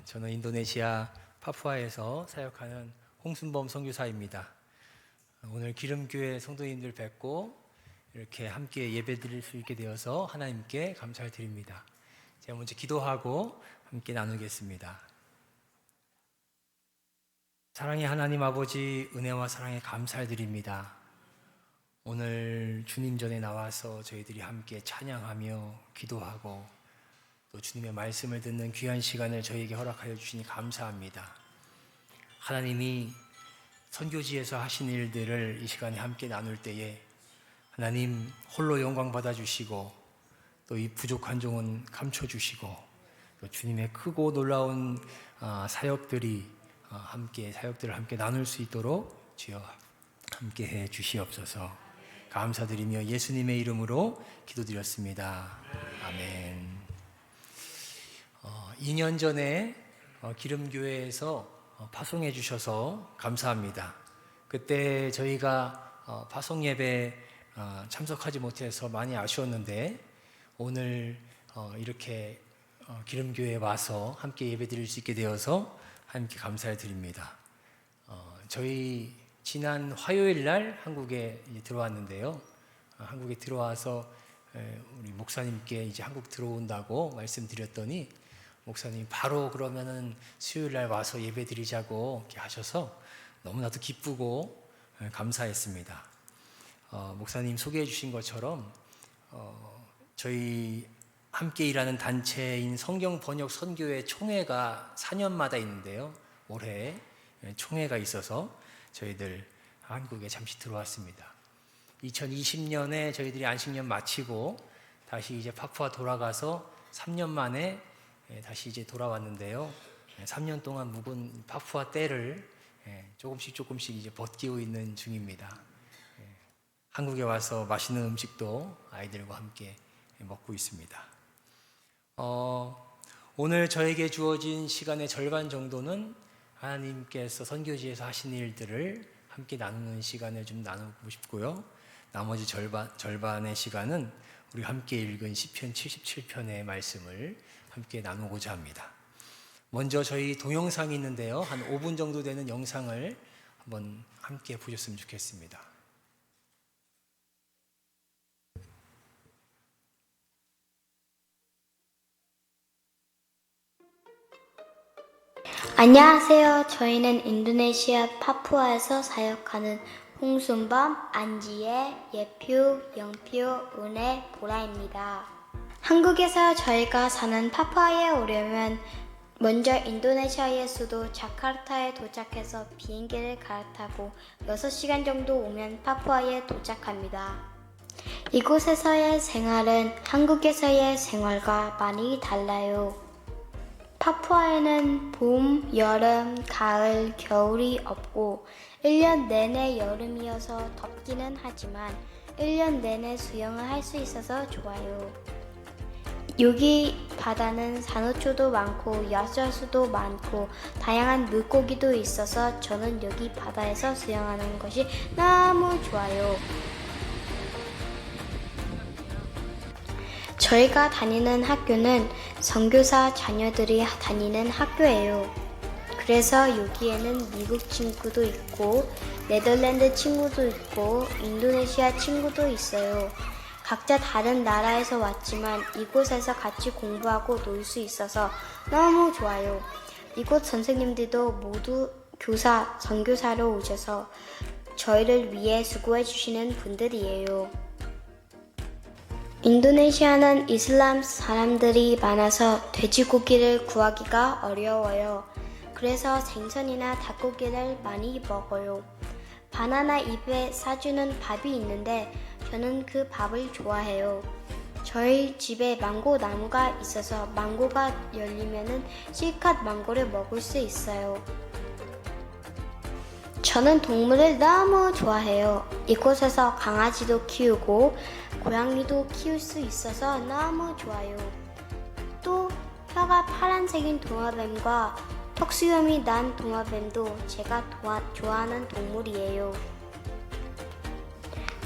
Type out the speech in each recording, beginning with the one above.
저는 인도네시아 파푸아에서 사역하는 홍순범 선교사입니다. 오늘 기름교회 성도님들 뵙고 이렇게 함께 예배드릴 수 있게 되어서 하나님께 감사를 드립니다. 제가 먼저 기도하고 함께 나누겠습니다. 사랑의 하나님 아버지, 은혜와 사랑에 감사를 드립니다. 오늘 주님 전에 나와서 저희들이 함께 찬양하며 기도하고 또 주님의 말씀을 듣는 귀한 시간을 저희에게 허락하여 주시니 감사합니다. 하나님이 선교지에서 하신 일들을 이 시간에 함께 나눌 때에 하나님 홀로 영광 받아주시고 또 이 부족한 종은 감춰주시고 또 주님의 크고 놀라운 사역들을 함께 나눌 수 있도록 주여 함께 해 주시옵소서. 감사드리며 예수님의 이름으로 기도드렸습니다. 아멘. 2년 전에 기름교회에서 파송해 주셔서 감사합니다. 그때 저희가 파송 예배 참석하지 못해서 많이 아쉬웠는데 오늘 이렇게 기름교회에 와서 함께 예배 드릴 수 있게 되어서 함께 감사를 드립니다. 저희 지난 화요일 날 한국에 들어왔는데요. 한국에 들어와서 우리 목사님께 이제 한국 들어온다고 말씀드렸더니 목사님이 바로 그러면은 수요일 날 와서 예배 드리자고 이렇게 하셔서 너무나도 기쁘고 감사했습니다. 목사님 소개해 주신 것처럼 저희 함께 일하는 단체인 성경번역 선교회 총회가 4년마다 있는데요. 올해 총회가 있어서 저희들 한국에 잠시 들어왔습니다. 2020년에 저희들이 안식년 마치고 다시 이제 파푸아 돌아가서 3년 만에 다시 이제 돌아왔는데요. 3년 동안 묵은 파푸아 때를 조금씩 이제 벗기고 있는 중입니다. 한국에 와서 맛있는 음식도 아이들과 함께 먹고 있습니다. 오늘 저에게 주어진 시간의 절반 정도는 하나님께서 선교지에서 하신 일들을 함께 나누는 시간을 좀 나누고 싶고요. 나머지 절반의 시간은 우리 함께 읽은 시편 77편의 말씀을 함께 나누고자 합니다. 먼저 저희 동영상이 있는데요. 한 5분 정도 되는 영상을 한번 함께 보셨으면 좋겠습니다. 안녕하세요. 저희는 인도네시아 파푸아에서 사역하는 홍순범, 안지혜, 예표, 영표, 은혜, 보라입니다. 한국에서 저희가 사는 파푸아에 오려면 먼저 인도네시아의 수도 자카르타에 도착해서 비행기를 갈아타고 6시간 정도 오면 파푸아에 도착합니다. 이곳에서의 생활은 한국에서의 생활과 많이 달라요. 파푸아에는 봄, 여름, 가을, 겨울이 없고 1년 내내 여름이어서 덥기는 하지만 1년 내내 수영을 할 수 있어서 좋아요. 여기 바다는 산호초도 많고 야자수도 많고 다양한 물고기도 있어서 저는 여기 바다에서 수영하는 것이 너무 좋아요. 저희가 다니는 학교는 선교사 자녀들이 다니는 학교예요. 그래서 여기에는 미국 친구도 있고 네덜란드 친구도 있고 인도네시아 친구도 있어요. 각자 다른 나라에서 왔지만 이곳에서 같이 공부하고 놀 수 있어서 너무 좋아요. 이곳 선생님들도 모두 교사, 선교사로 오셔서 저희를 위해 수고해 주시는 분들이에요. 인도네시아는 이슬람 사람들이 많아서 돼지고기를 구하기가 어려워요. 그래서 생선이나 닭고기를 많이 먹어요. 바나나 잎에 싸주는 밥이 있는데 저는 그 밥을 좋아해요. 저희 집에 망고 나무가 있어서 망고가 열리면은 실컷 망고를 먹을 수 있어요. 저는 동물을 너무 좋아해요. 이곳에서 강아지도 키우고 고양이도 키울 수 있어서 너무 좋아요. 또 혀가 파란색인 도마뱀과 턱수염이 난 도마뱀도 제가 좋아하는 동물이에요.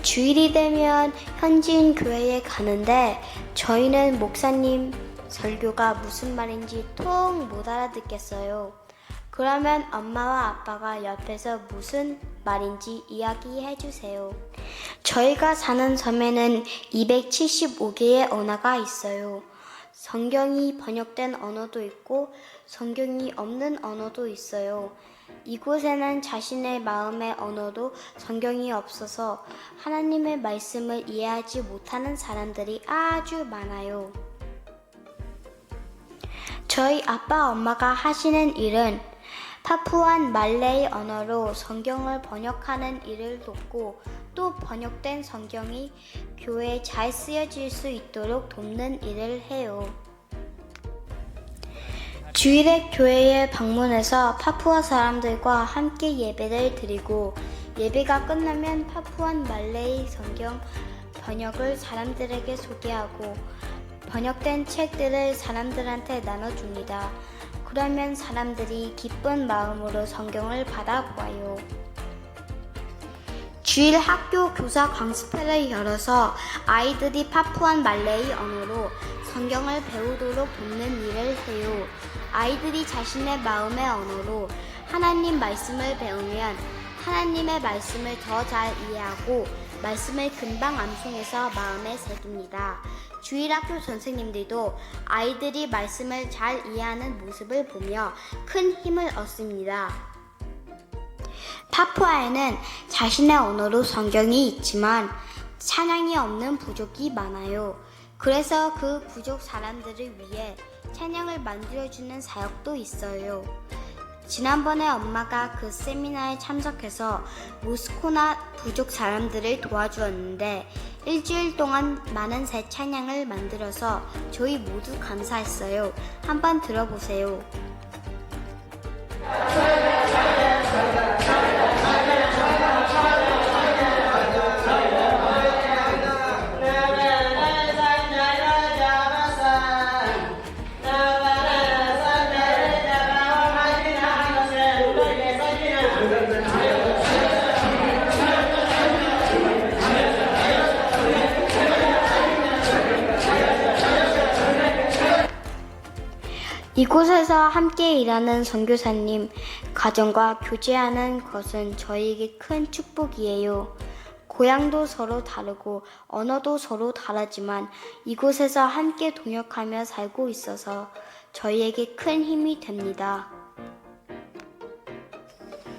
주일이 되면 현지인 교회에 가는데 저희는 목사님 설교가 무슨 말인지 통 못 알아듣겠어요. 그러면 엄마와 아빠가 옆에서 무슨 말인지 이야기해 주세요. 저희가 사는 섬에는 275개의 언어가 있어요. 성경이 번역된 언어도 있고 성경이 없는 언어도 있어요. 이곳에는 자신의 마음의 언어도 성경이 없어서 하나님의 말씀을 이해하지 못하는 사람들이 아주 많아요. 저희 아빠 엄마가 하시는 일은 파푸안 말레이 언어로 성경을 번역하는 일을 돕고 또 번역된 성경이 교회에 잘 쓰여질 수 있도록 돕는 일을 해요. 주일에 교회에 방문해서 파푸아 사람들과 함께 예배를 드리고 예배가 끝나면 파푸안 말레이 성경 번역을 사람들에게 소개하고 번역된 책들을 사람들한테 나눠줍니다. 그러면 사람들이 기쁜 마음으로 성경을 받아보아요. 주일 학교 교사 강습회를 열어서 아이들이 파푸안 말레이 언어로 성경을 배우도록 돕는 일을 해요. 아이들이 자신의 마음의 언어로 하나님 말씀을 배우면 하나님의 말씀을 더 잘 이해하고 말씀을 금방 암송해서 마음에 새깁니다. 주일학교 선생님들도 아이들이 말씀을 잘 이해하는 모습을 보며 큰 힘을 얻습니다. 파푸아에는 자신의 언어로 성경이 있지만 찬양이 없는 부족이 많아요. 그래서 그 부족 사람들을 위해 찬양을 만들어주는 사역도 있어요. 지난번에 엄마가 그 세미나에 참석해서 모스코나 부족 사람들을 도와주었는데 일주일 동안 많은 새 찬양을 만들어서 저희 모두 감사했어요. 한번 들어보세요. 이곳에서 함께 일하는 선교사님, 가정과 교제하는 것은 저희에게 큰 축복이에요. 고향도 서로 다르고 언어도 서로 다르지만 이곳에서 함께 동역하며 살고 있어서 저희에게 큰 힘이 됩니다.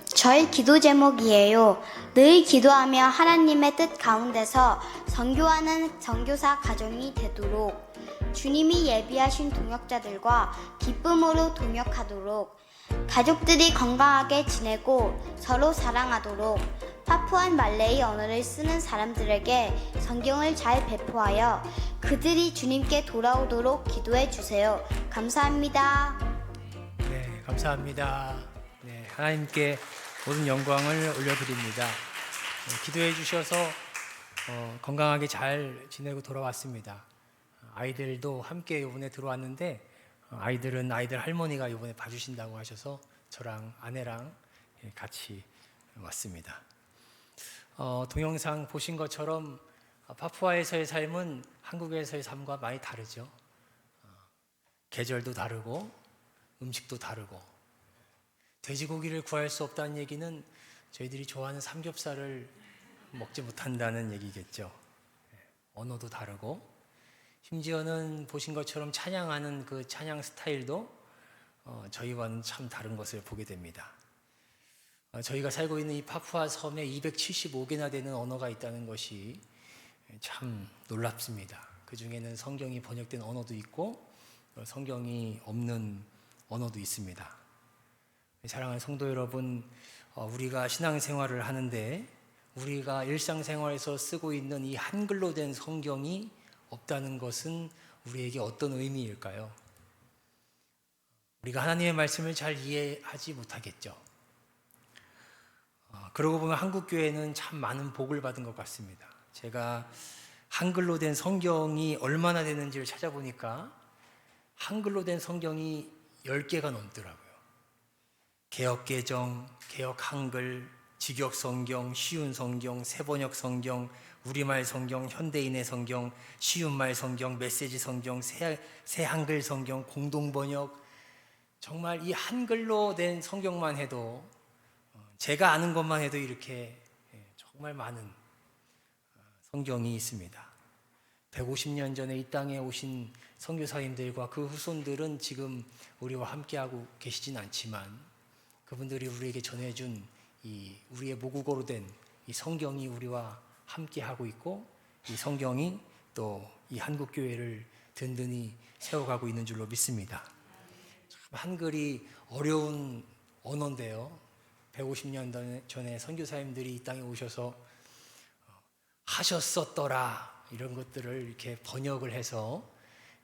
저희 기도 제목이에요. 늘 기도하며 하나님의 뜻 가운데서 선교하는 선교사 가정이 되도록 주님이 예비하신 동역자들과 기쁨으로 동역하도록 가족들이 건강하게 지내고 서로 사랑하도록 파푸안 말레이 언어를 쓰는 사람들에게 성경을 잘 배포하여 그들이 주님께 돌아오도록 기도해 주세요. 감사합니다. 네, 감사합니다. 네, 하나님께 모든 영광을 올려드립니다. 기도해 주셔서 건강하게 잘 지내고 돌아왔습니다. 아이들도 함께 이번에 들어왔는데 아이들은 아이들 할머니가 이번에 봐주신다고 하셔서 저랑 아내랑 같이 왔습니다. 동영상 보신 것처럼 파푸아에서의 삶은 한국에서의 삶과 많이 다르죠. 계절도 다르고 음식도 다르고 돼지고기를 구할 수 없다는 얘기는 저희들이 좋아하는 삼겹살을 먹지 못한다는 얘기겠죠. 언어도 다르고 심지어는 보신 것처럼 찬양하는 그 찬양 스타일도 저희와는 참 다른 것을 보게 됩니다. 저희가 살고 있는 이 파푸아 섬에 275개나 되는 언어가 있다는 것이 참 놀랍습니다. 그 중에는 성경이 번역된 언어도 있고 성경이 없는 언어도 있습니다. 사랑하는 성도 여러분, 우리가 신앙생활을 하는데 우리가 일상생활에서 쓰고 있는 이 한글로 된 성경이 없다는 것은 우리에게 어떤 의미일까요? 우리가 하나님의 말씀을 잘 이해하지 못하겠죠. 그러고 보면 한국교회는 참 많은 복을 받은 것 같습니다. 제가 한글로 된 성경이 얼마나 되는지를 찾아보니까 한글로 된 성경이 10개가 넘더라고요. 개역개정, 개역한글, 직역 성경, 쉬운 성경, 새번역 성경, 우리말 성경, 현대인의 성경, 쉬운말 성경, 메시지 성경, 새 한글 성경, 공동 번역, 정말 이 한글로 된 성경만 해도 제가 아는 것만 해도 이렇게 정말 많은 성경이 있습니다. 150년 전에 이 땅에 오신 선교사님들과 그 후손들은 지금 우리와 함께하고 계시진 않지만 그분들이 우리에게 전해준 이 우리의 모국어로 된 이 성경이 우리와 함께하고 있고 이 성경이 또 이 한국 교회를 든든히 세워가고 있는 줄로 믿습니다. 참 한글이 어려운 언어인데요. 150년 전에 선교사님들이 이 땅에 오셔서 하셨었더라 이런 것들을 이렇게 번역을 해서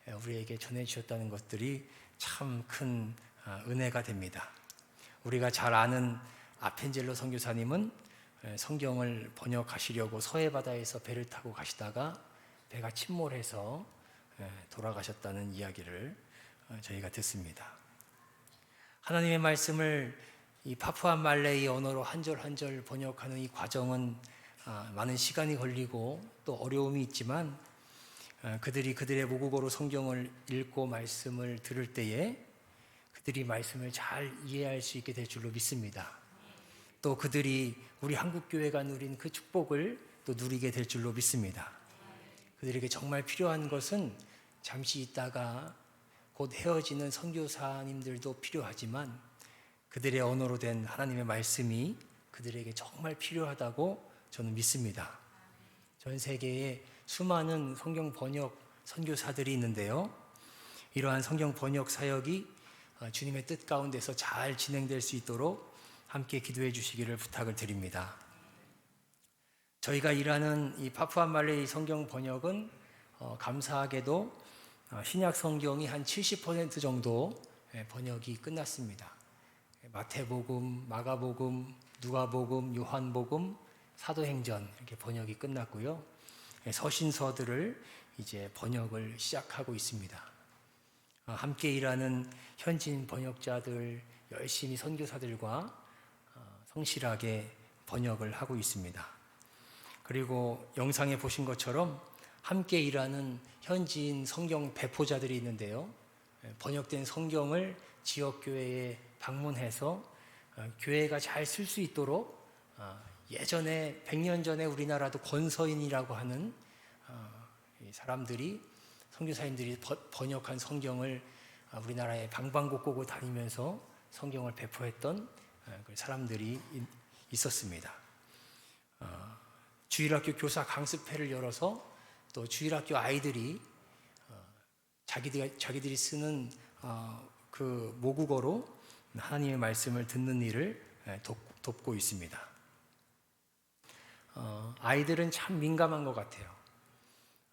우리에게 전해주셨다는 것들이 참 큰 은혜가 됩니다. 우리가 잘 아는 아펜젤로 선교사님은 성경을 번역하시려고 서해 바다에서 배를 타고 가시다가 배가 침몰해서 돌아가셨다는 이야기를 저희가 듣습니다. 하나님의 말씀을 이 파푸아 말레이 언어로 한 절 한 절 번역하는 이 과정은 많은 시간이 걸리고 또 어려움이 있지만 그들이 그들의 모국어로 성경을 읽고 말씀을 들을 때에 그들이 말씀을 잘 이해할 수 있게 될 줄로 믿습니다. 또 그들이 우리 한국교회가 누린 그 축복을 또 누리게 될 줄로 믿습니다. 그들에게 정말 필요한 것은 잠시 있다가 곧 헤어지는 선교사님들도 필요하지만 그들의 언어로 된 하나님의 말씀이 그들에게 정말 필요하다고 저는 믿습니다. 전 세계에 수많은 성경 번역 선교사들이 있는데요. 이러한 성경 번역 사역이 주님의 뜻 가운데서 잘 진행될 수 있도록 함께 기도해 주시기를 부탁을 드립니다. 저희가 일하는 이 파푸아 말레이 성경 번역은 감사하게도 신약 성경이 한 70% 정도 번역이 끝났습니다. 마태복음, 마가복음, 누가복음, 요한복음, 사도행전 이렇게 번역이 끝났고요. 서신서들을 이제 번역을 시작하고 있습니다. 함께 일하는 현지인 번역자들 열심히 선교사들과 성실하게 번역을 하고 있습니다. 그리고 영상에 보신 것처럼 함께 일하는 현지인 성경 배포자들이 있는데요. 번역된 성경을 지역교회에 방문해서 교회가 잘 쓸 수 있도록 예전에 100년 전에 우리나라도 권서인이라고 하는 사람들이 선교사님들이 번역한 성경을 우리나라의 방방곡곡을 다니면서 성경을 배포했던 사람들이 있었습니다. 주일학교 교사 강습회를 열어서 또 주일학교 아이들이 자기들이 쓰는 그 모국어로 하나님의 말씀을 듣는 일을 돕고 있습니다. 아이들은 참 민감한 것 같아요.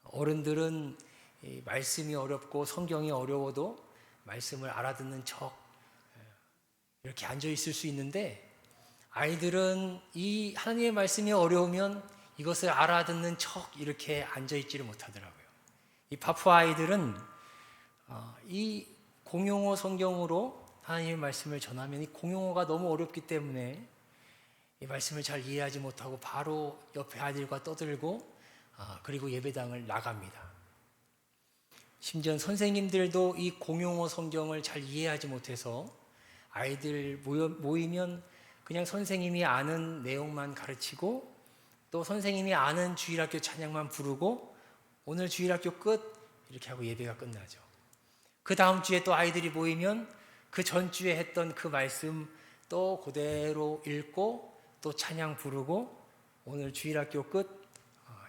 어른들은 이 말씀이 어렵고 성경이 어려워도 말씀을 알아듣는 척 이렇게 앉아 있을 수 있는데 아이들은 이 하나님의 말씀이 어려우면 이것을 알아듣는 척 이렇게 앉아 있지를 못하더라고요. 이 파푸아 아이들은 이 공용어 성경으로 하나님의 말씀을 전하면 이 공용어가 너무 어렵기 때문에 이 말씀을 잘 이해하지 못하고 바로 옆에 아이들과 떠들고 그리고 예배당을 나갑니다. 심지어 선생님들도 이 공용어 성경을 잘 이해하지 못해서 아이들 모이면 그냥 선생님이 아는 내용만 가르치고 또 선생님이 아는 주일학교 찬양만 부르고 오늘 주일학교 끝 이렇게 하고 예배가 끝나죠. 그 다음 주에 또 아이들이 모이면 그 전주에 했던 그 말씀 또 그대로 읽고 또 찬양 부르고 오늘 주일학교 끝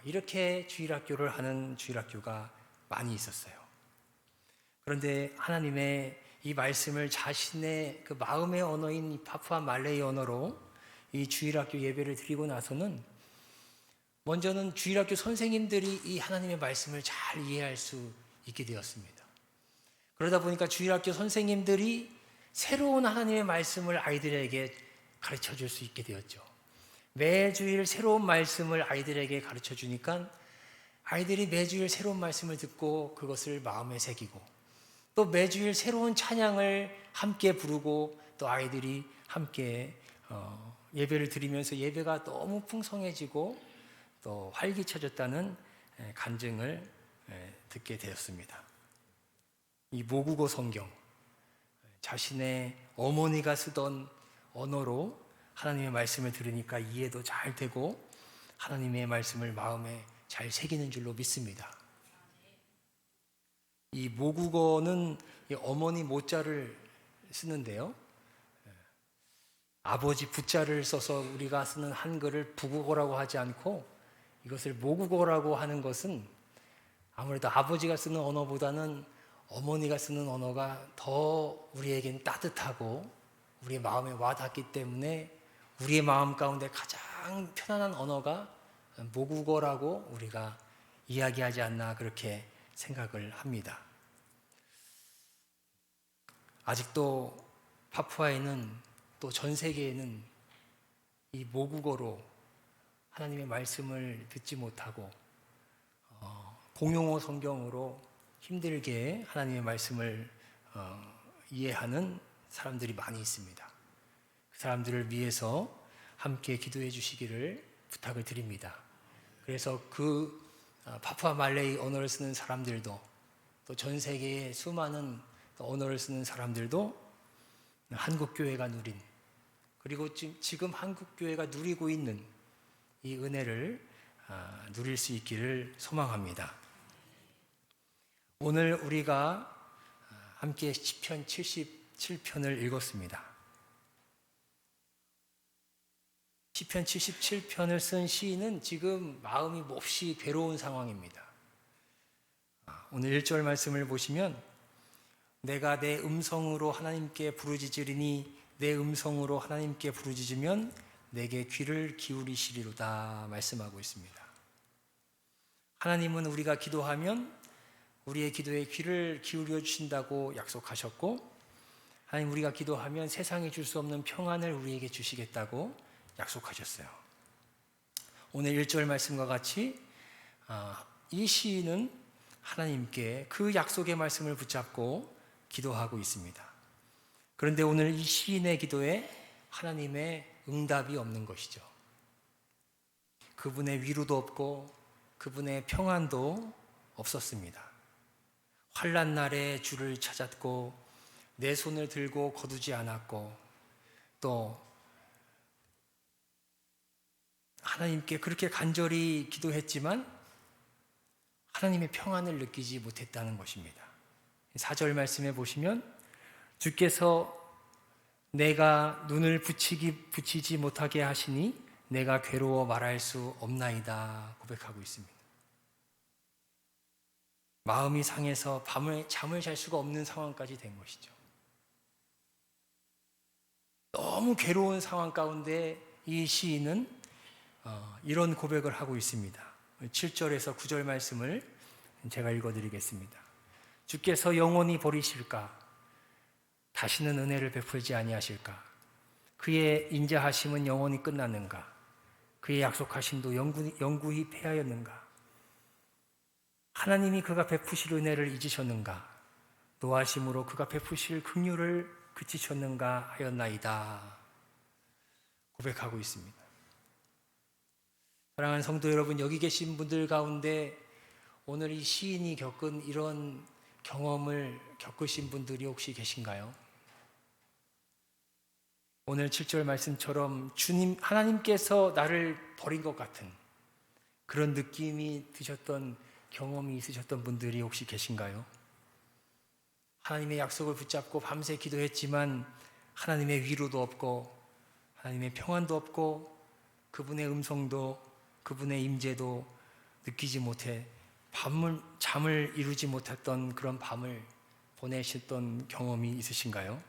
이렇게 주일학교를 하는 주일학교가 많이 있었어요. 그런데 하나님의 이 말씀을 자신의 그 마음의 언어인 이 파푸아 말레이 언어로 이 주일학교 예배를 드리고 나서는 먼저는 주일학교 선생님들이 이 하나님의 말씀을 잘 이해할 수 있게 되었습니다. 그러다 보니까 주일학교 선생님들이 새로운 하나님의 말씀을 아이들에게 가르쳐 줄 수 있게 되었죠. 매주일 새로운 말씀을 아이들에게 가르쳐 주니까 아이들이 매주일 새로운 말씀을 듣고 그것을 마음에 새기고 또 매주일 새로운 찬양을 함께 부르고 또 아이들이 함께 예배를 드리면서 예배가 너무 풍성해지고 또 활기차졌다는 간증을 듣게 되었습니다. 이 모국어 성경, 자신의 어머니가 쓰던 언어로 하나님의 말씀을 들으니까 이해도 잘 되고 하나님의 말씀을 마음에 잘 새기는 줄로 믿습니다. 이 모국어는 이 어머니 모자를 쓰는데요. 아버지 부자를 써서 우리가 쓰는 한글을 부국어라고 하지 않고 이것을 모국어라고 하는 것은 아무래도 아버지가 쓰는 언어보다는 어머니가 쓰는 언어가 더 우리에겐 따뜻하고 우리의 마음에 와닿기 때문에 우리의 마음 가운데 가장 편안한 언어가 모국어라고 우리가 이야기하지 않나 그렇게 생각을 합니다. 아직도 파푸아에는 또 전 세계에는 이 모국어로 하나님의 말씀을 듣지 못하고 공용어 성경으로 힘들게 하나님의 말씀을 이해하는 사람들이 많이 있습니다. 그 사람들을 위해서 함께 기도해 주시기를 부탁을 드립니다. 그래서 그 파푸아 말레이 언어를 쓰는 사람들도 또 전 세계의 수많은 언어를 쓰는 사람들도 한국교회가 누린 그리고 지금 한국교회가 누리고 있는 이 은혜를 누릴 수 있기를 소망합니다. 오늘 우리가 함께 시편 77편을 읽었습니다. 시편 77편을 쓴 시인은 지금 마음이 몹시 괴로운 상황입니다. 오늘 1절 말씀을 보시면 내가 내 음성으로 하나님께 부르짖으리니 내 음성으로 하나님께 부르짖으면 내게 귀를 기울이시리로다 말씀하고 있습니다. 하나님은 우리가 기도하면 우리의 기도에 귀를 기울여 주신다고 약속하셨고 하나님 우리가 기도하면 세상이 줄 수 없는 평안을 우리에게 주시겠다고 약속하셨어요. 오늘 1절 말씀과 같이 이 시인은 하나님께 그 약속의 말씀을 붙잡고 기도하고 있습니다. 그런데 오늘 이 시인의 기도에 하나님의 응답이 없는 것이죠. 그분의 위로도 없고 그분의 평안도 없었습니다. 환난 날에 주를 찾았고 내 손을 들고 거두지 않았고 또 하나님께 그렇게 간절히 기도했지만 하나님의 평안을 느끼지 못했다는 것입니다. 4절 말씀해 보시면 주께서 내가 눈을 붙이지 못하게 하시니 내가 괴로워 말할 수 없나이다 고백하고 있습니다. 마음이 상해서 잠을 잘 수가 없는 상황까지 된 것이죠. 너무 괴로운 상황 가운데 이 시인은 이런 고백을 하고 있습니다. 7절에서 9절 말씀을 제가 읽어드리겠습니다. 주께서 영원히 버리실까? 다시는 은혜를 베풀지 아니하실까? 그의 인자하심은 영원히 끝났는가? 그의 약속하심도 영구히 패하였는가? 하나님이 그가 베푸실 은혜를 잊으셨는가? 노하심으로 그가 베푸실 긍휼을 그치셨는가 하였나이다 고백하고 있습니다. 사랑하는 성도 여러분, 여기 계신 분들 가운데 오늘 이 시인이 겪은 이런 경험을 겪으신 분들이 혹시 계신가요? 오늘 7절 말씀처럼 주님, 하나님께서 나를 버린 것 같은 그런 느낌이 드셨던 경험이 있으셨던 분들이 혹시 계신가요? 하나님의 약속을 붙잡고 밤새 기도했지만 하나님의 위로도 없고 하나님의 평안도 없고 그분의 음성도 그분의 임재도 느끼지 못해 잠을 이루지 못했던 그런 밤을 보내셨던 경험이 있으신가요?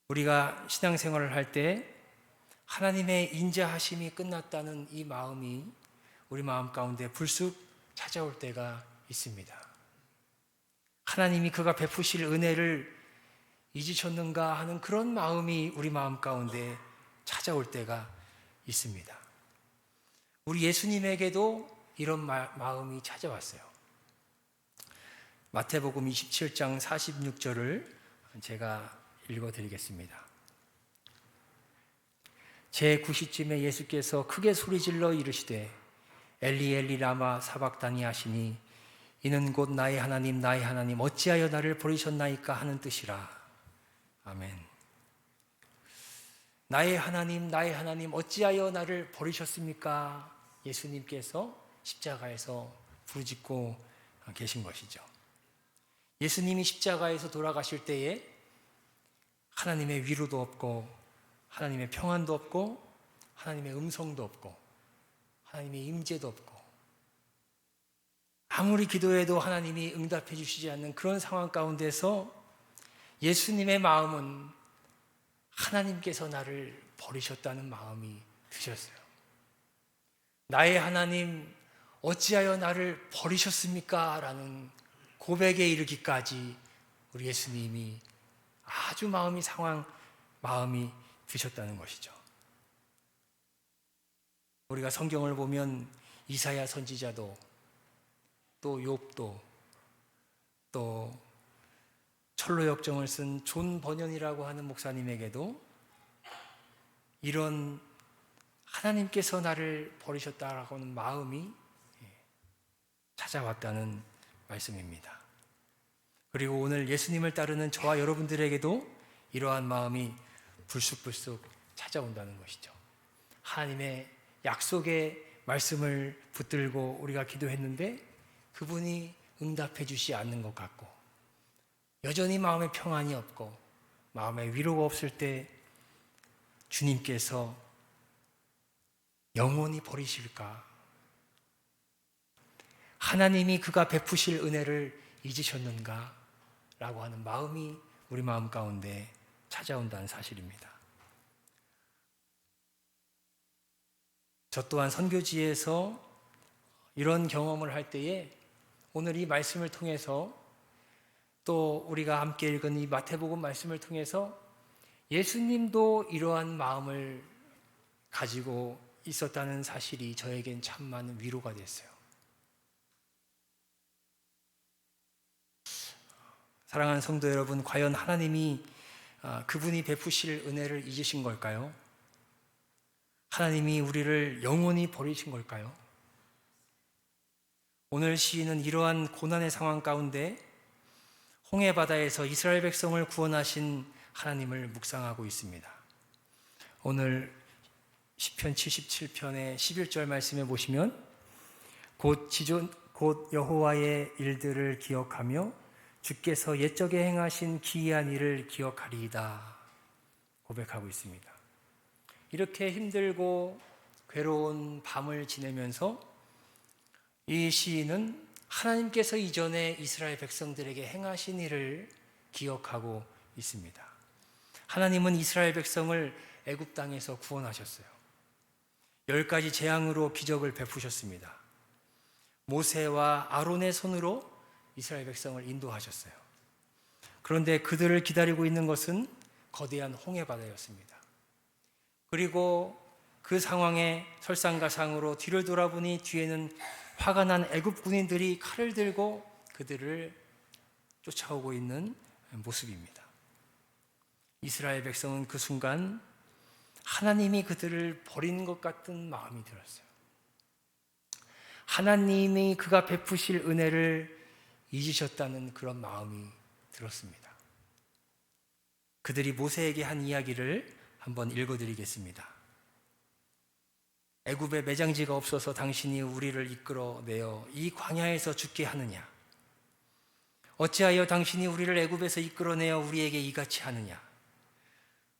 우리가 신앙생활을 할 때 하나님의 인자하심이 끝났다는 이 마음이 우리 마음 가운데 불쑥 찾아올 때가 있습니다. 하나님이 그가 베푸실 은혜를 잊으셨는가 하는 그런 마음이 우리 마음 가운데 찾아올 때가 있습니다. 우리 예수님에게도 이런 마음이 찾아왔어요. 마태복음 27장 46절을 제가 읽어드리겠습니다. 제9시쯤에 예수께서 크게 소리질러 이르시되 엘리 엘리 라마 사박다니 하시니 이는 곧 나의 하나님 나의 하나님 어찌하여 나를 버리셨나이까 하는 뜻이라. 아멘. 나의 하나님 어찌하여 나를 버리셨습니까? 예수님께서 십자가에서 부르짖고 계신 것이죠. 예수님이 십자가에서 돌아가실 때에 하나님의 위로도 없고 하나님의 평안도 없고 하나님의 음성도 없고 하나님의 임재도 없고 아무리 기도해도 하나님이 응답해 주시지 않는 그런 상황 가운데서 예수님의 마음은 하나님께서 나를 버리셨다는 마음이 드셨어요. 나의 하나님 어찌하여 나를 버리셨습니까? 라는 고백에 이르기까지 우리 예수님이 아주 마음이 드셨다는 것이죠. 우리가 성경을 보면 이사야 선지자도 또 욥도 또 철로역정을 쓴 존 버년이라고 하는 목사님에게도 이런 하나님께서 나를 버리셨다라고 하는 마음이 찾아왔다는 말씀입니다. 그리고 오늘 예수님을 따르는 저와 여러분들에게도 이러한 마음이 불쑥불쑥 찾아온다는 것이죠. 하나님의 약속의 말씀을 붙들고 우리가 기도했는데 그분이 응답해 주시지 않는 것 같고 여전히 마음에 평안이 없고 마음에 위로가 없을 때 주님께서 영원히 버리실까? 하나님이 그가 베푸실 은혜를 잊으셨는가? 라고 하는 마음이 우리 마음 가운데 찾아온다는 사실입니다. 저 또한 선교지에서 이런 경험을 할 때에 오늘 이 말씀을 통해서 또 우리가 함께 읽은 이 마태복음 말씀을 통해서 예수님도 이러한 마음을 가지고 있었다는 사실이 저에겐 참 많은 위로가 됐어요. 사랑하는 성도 여러분, 과연 하나님이 그분이 베푸실 은혜를 잊으신 걸까요? 하나님이 우리를 영원히 버리신 걸까요? 오늘 시인은 이러한 고난의 상황 가운데 홍해 바다에서 이스라엘 백성을 구원하신 하나님을 묵상하고 있습니다. 오늘 시편 77편의 11절 말씀에 보시면 곧 여호와의 일들을 기억하며 주께서 옛적에 행하신 기이한 일을 기억하리이다 고백하고 있습니다. 이렇게 힘들고 괴로운 밤을 지내면서 이 시인은 하나님께서 이전에 이스라엘 백성들에게 행하신 일을 기억하고 있습니다. 하나님은 이스라엘 백성을 애굽 땅에서 구원하셨어요. 10가지 재앙으로 기적을 베푸셨습니다. 모세와 아론의 손으로 이스라엘 백성을 인도하셨어요. 그런데 그들을 기다리고 있는 것은 거대한 홍해 바다였습니다. 그리고 그 상황에 설상가상으로 뒤를 돌아보니 뒤에는 화가 난 애굽 군인들이 칼을 들고 그들을 쫓아오고 있는 모습입니다. 이스라엘 백성은 그 순간 하나님이 그들을 버린 것 같은 마음이 들었어요. 하나님이 그가 베푸실 은혜를 잊으셨다는 그런 마음이 들었습니다. 그들이 모세에게 한 이야기를 한번 읽어드리겠습니다. 애굽에 매장지가 없어서 당신이 우리를 이끌어내어 이 광야에서 죽게 하느냐? 어찌하여 당신이 우리를 애굽에서 이끌어내어 우리에게 이같이 하느냐?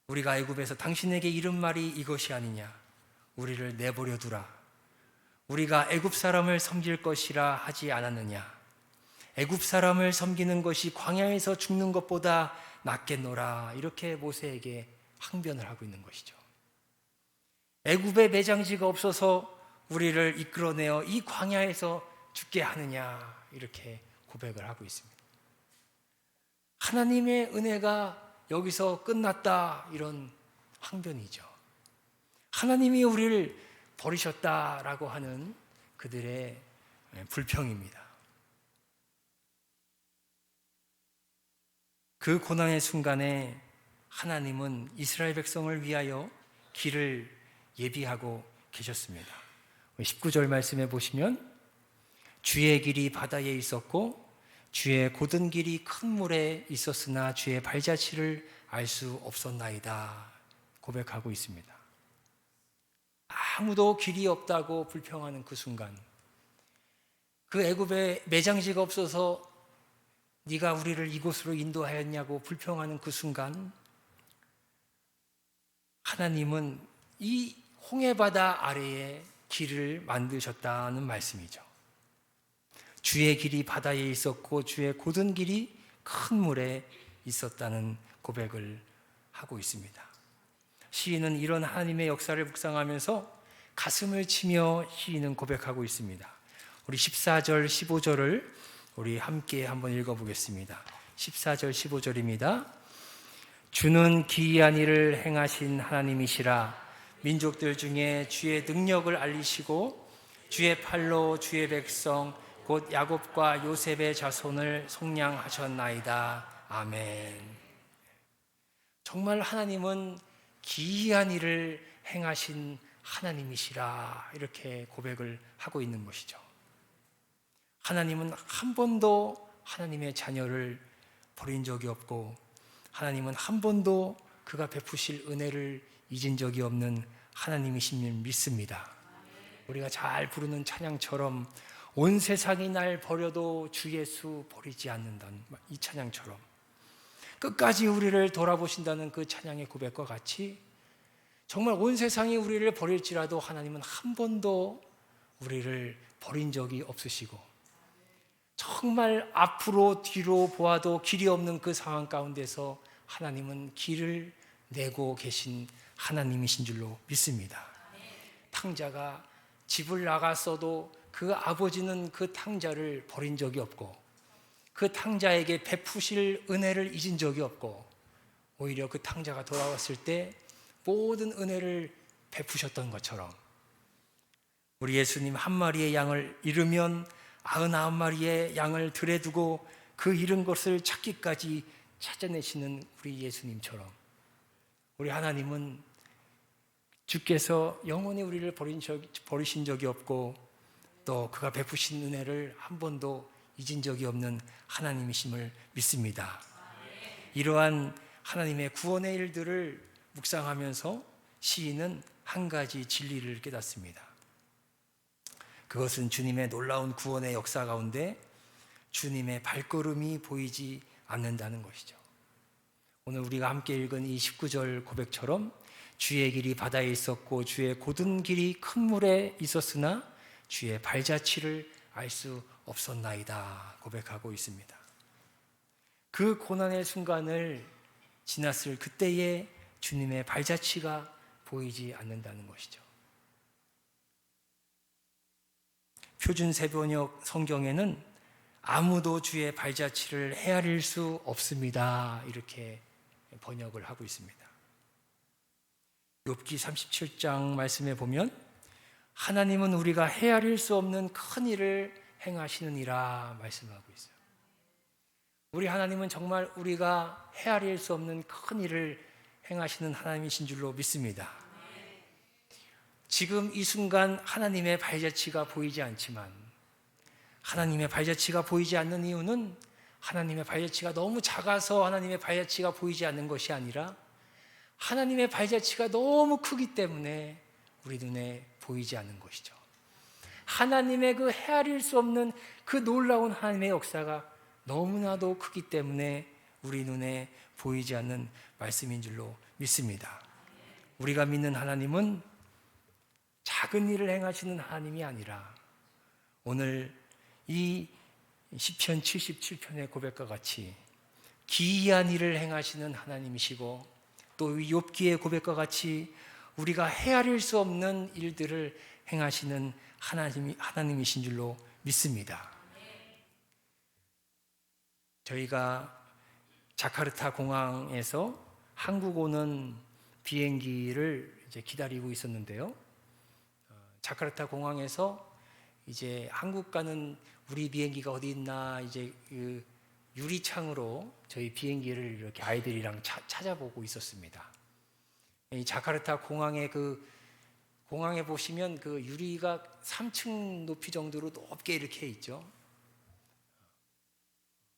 우리가 애굽에서 당신에게 이른 말이 이것이 아니냐? 우리를 내버려 두라. 우리가 애굽 사람을 섬길 것이라 하지 않았느냐? 애굽 사람을 섬기는 것이 광야에서 죽는 것보다 낫겠노라. 이렇게 모세에게 항변을 하고 있는 것이죠. 애굽에 매장지가 없어서 우리를 이끌어내어 이 광야에서 죽게 하느냐, 이렇게 고백을 하고 있습니다. 하나님의 은혜가 여기서 끝났다, 이런 항변이죠. 하나님이 우리를 버리셨다라고 하는 그들의 불평입니다. 그 고난의 순간에 하나님은 이스라엘 백성을 위하여 길을 예비하고 계셨습니다. 19절 말씀해 보시면 주의 길이 바다에 있었고 주의 곧은 길이 큰 물에 있었으나 주의 발자취를 알 수 없었나이다 고백하고 있습니다. 아무도 길이 없다고 불평하는 그 순간, 그 애굽에 매장지가 없어서 네가 우리를 이곳으로 인도하였냐고 불평하는 그 순간, 하나님은 이 홍해바다 아래에 길을 만드셨다는 말씀이죠. 주의 길이 바다에 있었고 주의 곧은 길이 큰 물에 있었다는 고백을 하고 있습니다. 시인은 이런 하나님의 역사를 묵상하면서 가슴을 치며 시인은 고백하고 있습니다. 우리 14절, 15절을 우리 함께 한번 읽어보겠습니다. 14절, 15절입니다. 주는 기이한 일을 행하신 하나님이시라. 민족들 중에 주의 능력을 알리시고 주의 팔로 주의 백성 곧 야곱과 요셉의 자손을 속량하셨나이다. 아멘. 정말 하나님은 기이한 일을 행하신 하나님이시라 이렇게 고백을 하고 있는 것이죠. 하나님은 한 번도 하나님의 자녀를 버린 적이 없고 하나님은 한 번도 그가 베푸실 은혜를 잊은 적이 없는 하나님이심을 믿습니다. 우리가 잘 부르는 찬양처럼 온 세상이 날 버려도 주 예수 버리지 않는다는 이 찬양처럼 끝까지 우리를 돌아보신다는 그 찬양의 고백과 같이 정말 온 세상이 우리를 버릴지라도 하나님은 한 번도 우리를 버린 적이 없으시고 정말 앞으로 뒤로 보아도 길이 없는 그 상황 가운데서 하나님은 길을 내고 계신 하나님이신 줄로 믿습니다. 탕자가 집을 나갔어도 그 아버지는 그 탕자를 버린 적이 없고 그 탕자에게 베푸실 은혜를 잊은 적이 없고 오히려 그 탕자가 돌아왔을 때 모든 은혜를 베푸셨던 것처럼 우리 예수님 한 마리의 양을 잃으면 99마리의 양을 들에 두고 그 잃은 것을 찾기까지 찾아내시는 우리 예수님처럼 우리 하나님은 주께서 영원히 우리를 버리신 적이 없고 또 그가 베푸신 은혜를 한 번도 잊은 적이 없는 하나님이심을 믿습니다. 이러한 하나님의 구원의 일들을 묵상하면서 시인은 한 가지 진리를 깨닫습니다. 그것은 주님의 놀라운 구원의 역사 가운데 주님의 발걸음이 보이지 않는다는 것이죠. 오늘 우리가 함께 읽은 이 19절 고백처럼 주의 길이 바다에 있었고 주의 곧은 길이 큰 물에 있었으나 주의 발자취를 알 수 없었나이다 고백하고 있습니다. 그 고난의 순간을 지났을 그때에 주님의 발자취가 보이지 않는다는 것이죠. 표준 세번역 성경에는 아무도 주의 발자취를 헤아릴 수 없습니다 이렇게 번역을 하고 있습니다. 욥기 37장 말씀에 보면 하나님은 우리가 헤아릴 수 없는 큰 일을 행하시느니라 말씀하고 있어요. 우리 하나님은 정말 우리가 헤아릴 수 없는 큰 일을 행하시는 하나님이신 줄로 믿습니다. 지금 이 순간 하나님의 발자취가 보이지 않지만 하나님의 발자취가 보이지 않는 이유는 하나님의 발자취가 너무 작아서 하나님의 발자취가 보이지 않는 것이 아니라 하나님의 발자취가 너무 크기 때문에 우리 눈에 보이지 않는 것이죠. 하나님의 그 헤아릴 수 없는 그 놀라운 하나님의 역사가 너무나도 크기 때문에 우리 눈에 보이지 않는 말씀인 줄로 믿습니다. 우리가 믿는 하나님은 작은 일을 행하시는 하나님이 아니라 오늘 이 시편 77편의 고백과 같이 기이한 일을 행하시는 하나님이시고 또 욥기의 고백과 같이 우리가 헤아릴 수 없는 일들을 행하시는 하나님이신 줄로 믿습니다. 저희가 자카르타 공항에서 한국 오는 비행기를 이제 기다리고 있었는데요. 자카르타 공항에서 이제 한국 가는 우리 비행기가 어디 있나 이제 그 유리창으로 저희 비행기를 이렇게 아이들이랑 찾아보고 있었습니다. 이 자카르타 공항의 그 공항에 보시면 그 유리가 3층 높이 정도로 높게 이렇게 있죠.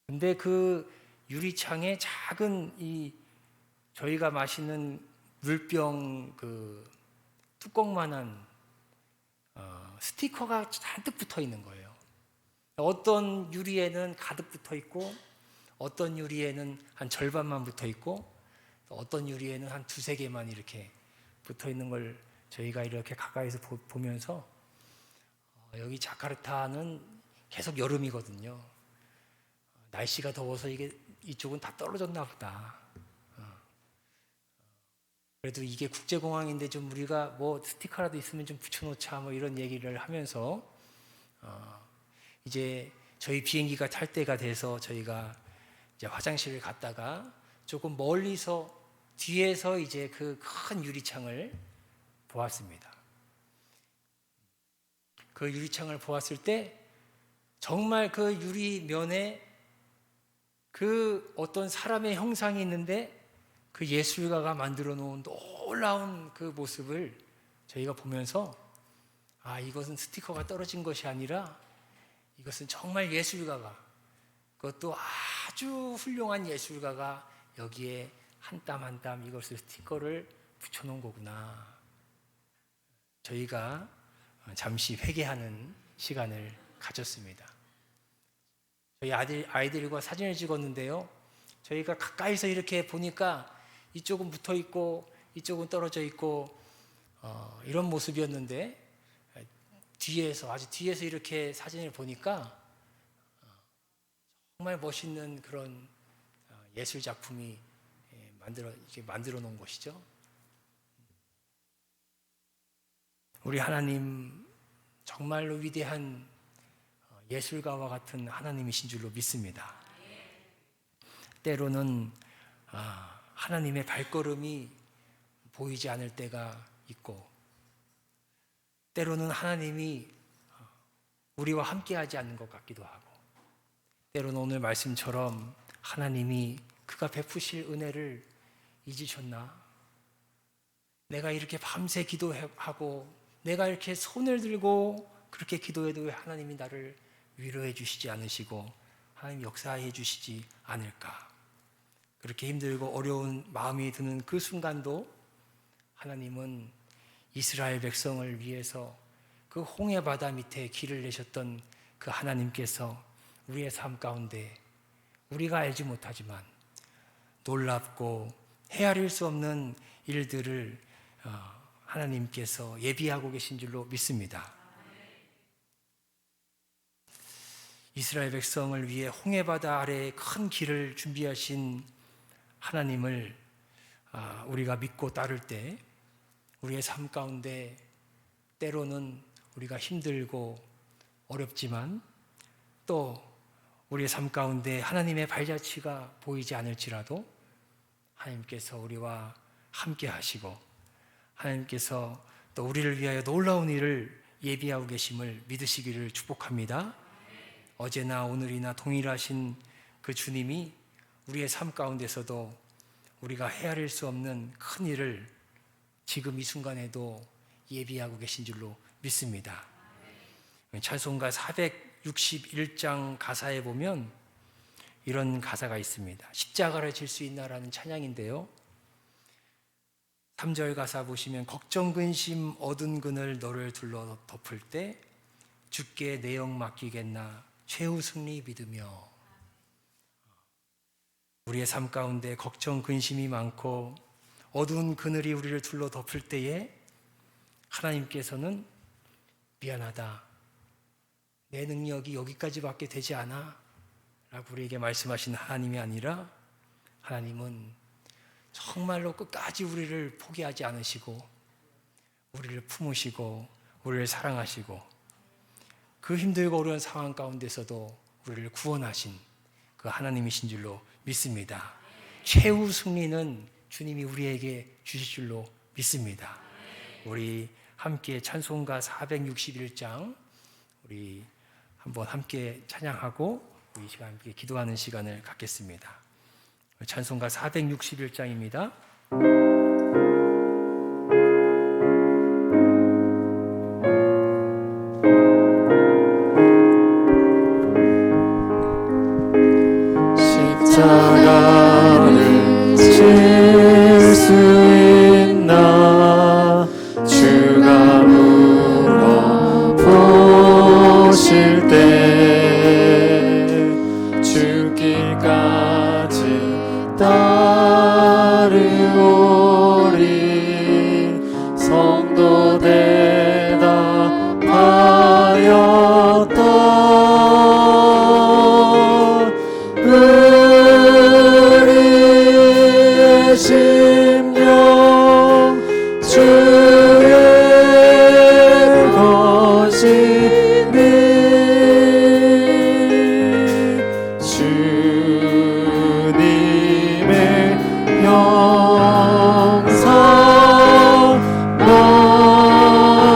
근데 그 유리창에 작은 이 저희가 마시는 물병 그 뚜껑만한 스티커가 잔뜩 붙어 있는 거예요. 어떤 유리에는 가득 붙어 있고, 어떤 유리에는 한 절반만 붙어 있고, 어떤 유리에는 한 두세 개만 이렇게 붙어 있는 걸 저희가 이렇게 가까이서 보면서 여기 자카르타는 계속 여름이거든요. 날씨가 더워서 이게 이쪽은 다 떨어졌나 보다. 그래도 이게 국제공항인데 좀 우리가 뭐 스티커라도 있으면 좀 붙여놓자 뭐 이런 얘기를 하면서 이제 저희 비행기가 탈 때가 돼서 저희가 이제 화장실을 갔다가 조금 멀리서 뒤에서 이제 그 큰 유리창을 보았습니다. 그 유리창을 보았을 때 정말 그 유리면에 그 어떤 사람의 형상이 있는데 그 예술가가 만들어 놓은 놀라운 그 모습을 저희가 보면서 이것은 스티커가 떨어진 것이 아니라 이것은 정말 예술가가, 그것도 아주 훌륭한 예술가가 여기에 한 땀 한 땀 이것을 스티커를 붙여놓은 거구나. 저희가 잠시 회개하는 시간을 가졌습니다. 저희 아이들과 사진을 찍었는데요. 저희가 가까이서 이렇게 보니까 이쪽은 붙어 있고 이쪽은 떨어져 있고 이런 모습이었는데 아주 뒤에서 이렇게 사진을 보니까 정말 멋있는 그런 예술 작품이 만들어 놓은 것이죠. 우리 하나님 정말로 위대한 예술가와 같은 하나님이신 줄로 믿습니다. 때로는 하나님의 발걸음이 보이지 않을 때가 있고, 때로는 하나님이 우리와 함께하지 않는 것 같기도 하고, 때로는 오늘 말씀처럼 하나님이 그가 베푸실 은혜를 잊으셨나? 내가 이렇게 밤새 기도하고 내가 이렇게 손을 들고 그렇게 기도해도 왜 하나님이 나를 위로해 주시지 않으시고 하나님 역사해 주시지 않을까? 그렇게 힘들고 어려운 마음이 드는 그 순간도 하나님은 이스라엘 백성을 위해서 그 홍해 바다 밑에 길을 내셨던 그 하나님께서 우리의 삶 가운데 우리가 알지 못하지만 놀랍고 헤아릴 수 없는 일들을 하나님께서 예비하고 계신 줄로 믿습니다. 이스라엘 백성을 위해 홍해 바다 아래에 큰 길을 준비하신 하나님을 우리가 믿고 따를 때 우리의 삶 가운데 때로는 우리가 힘들고 어렵지만 또 우리의 삶 가운데 하나님의 발자취가 보이지 않을지라도 하나님께서 우리와 함께 하시고 하나님께서 또 우리를 위하여 놀라운 일을 예비하고 계심을 믿으시기를 축복합니다. 어제나 오늘이나 동일하신 그 주님이 우리의 삶 가운데서도 우리가 헤아릴 수 없는 큰 일을 지금 이 순간에도 예비하고 계신 줄로 믿습니다. 찬송가 461장 가사에 보면 이런 가사가 있습니다. 십자가를 질 수 있나라는 찬양인데요. 3절 가사 보시면 걱정 근심 어두운 그늘 너를 둘러 덮을 때 주께 내 영 맡기겠나 최후 승리 믿으며. 우리의 삶 가운데 걱정 근심이 많고 어두운 그늘이 우리를 둘러 덮을 때에 하나님께서는 미안하다, 내 능력이 여기까지밖에 되지 않아 라고 우리에게 말씀하신 하나님이 아니라 하나님은 정말로 끝까지 우리를 포기하지 않으시고 우리를 품으시고 우리를 사랑하시고 그 힘들고 어려운 상황 가운데서도 우리를 구원하신 그 하나님이신 줄로 믿습니다. 최후 승리는 주님이 우리에게 주실 줄로 믿습니다. 우리 함께 찬송가 461장 우리 한번 함께 찬양하고 우리 시간 함께 기도하는 시간을 갖겠습니다. 찬송가 461장입니다. 따르오리. 성도 대답하였다. 우리의 심령 주의 것이니 주님의 영상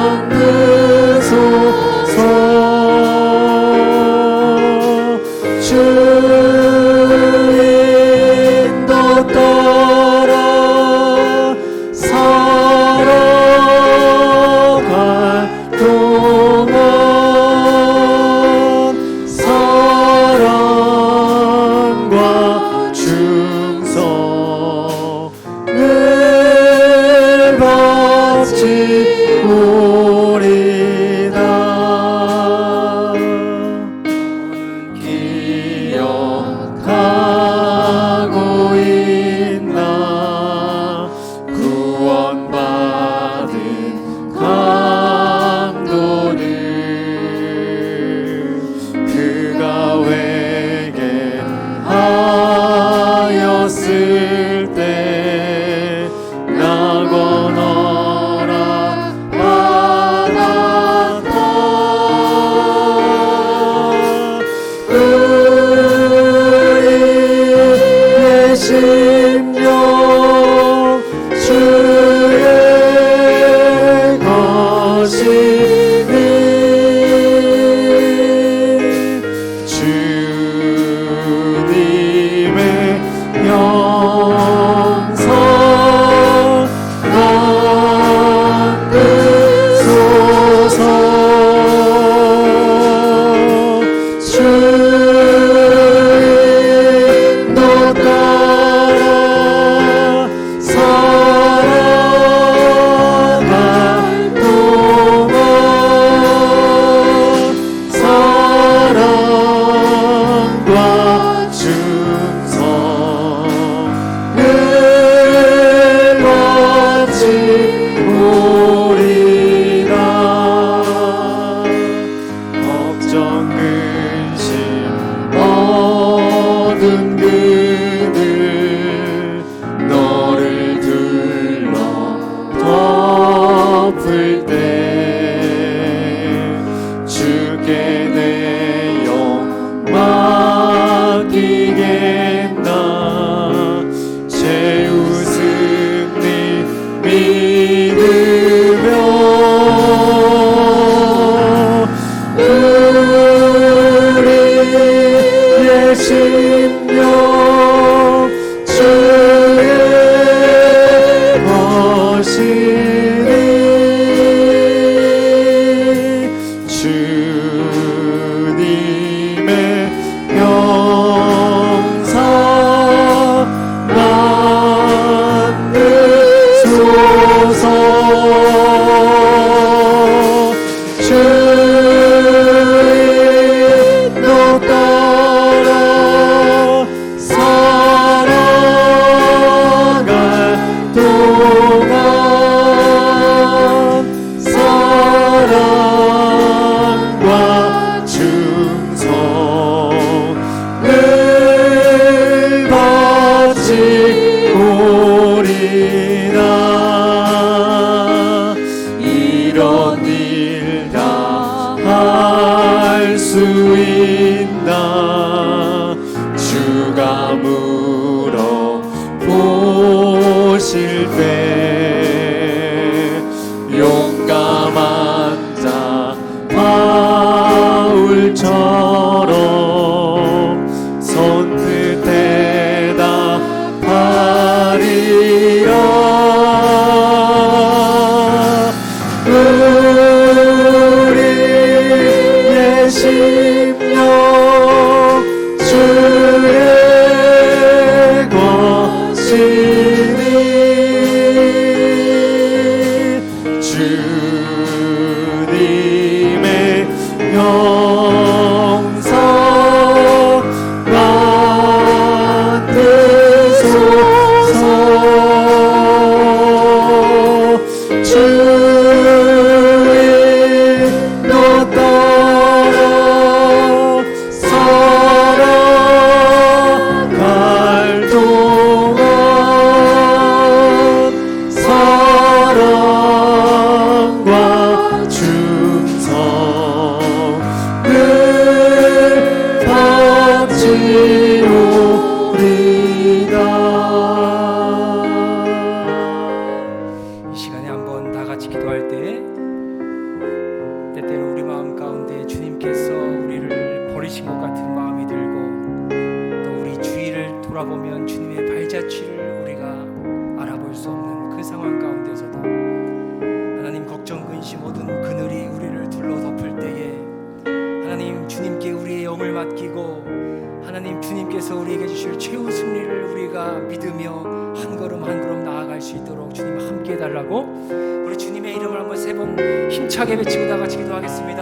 만드소서. 주 인도 따라 살아갈 동안 사랑과 충성을 바치오리다. 기억하고 있나 구원받은 강도를. 그가 회개하였을 때 낙원어라 받았다. 우리의 심령 주의 것이니 주님의 영상 만드소서. 주 인도 따라 살아갈 동안 사랑과 충성을 바치오리다. 걱정 근심 얻은 그들 너를 둘러 덮을 때 주께 내 영 맡기겠나. 제우승 네 믿으며 우리의 심령 주의 것이니 주님의 영상 만드소서. 주 인도 따라 살아갈 동안 사랑과 충성을 바치오리다. 이런 일 다 할 수 있나. 주가 물어보실 때 용감한 자 바울처럼 선뜻 대답하리라. 우리의 심령 주의 것이니 주님의 영상 만드소서. 맡기고 하나님 주님께서 우리에게 주실 최후 승리를 우리가 믿으며 한 걸음 한 걸음 나아갈 수 있도록 주님 함께 해달라고 우리 주님의 이름을 한번 3번 힘차게 외치고 다 같이 기도하겠습니다.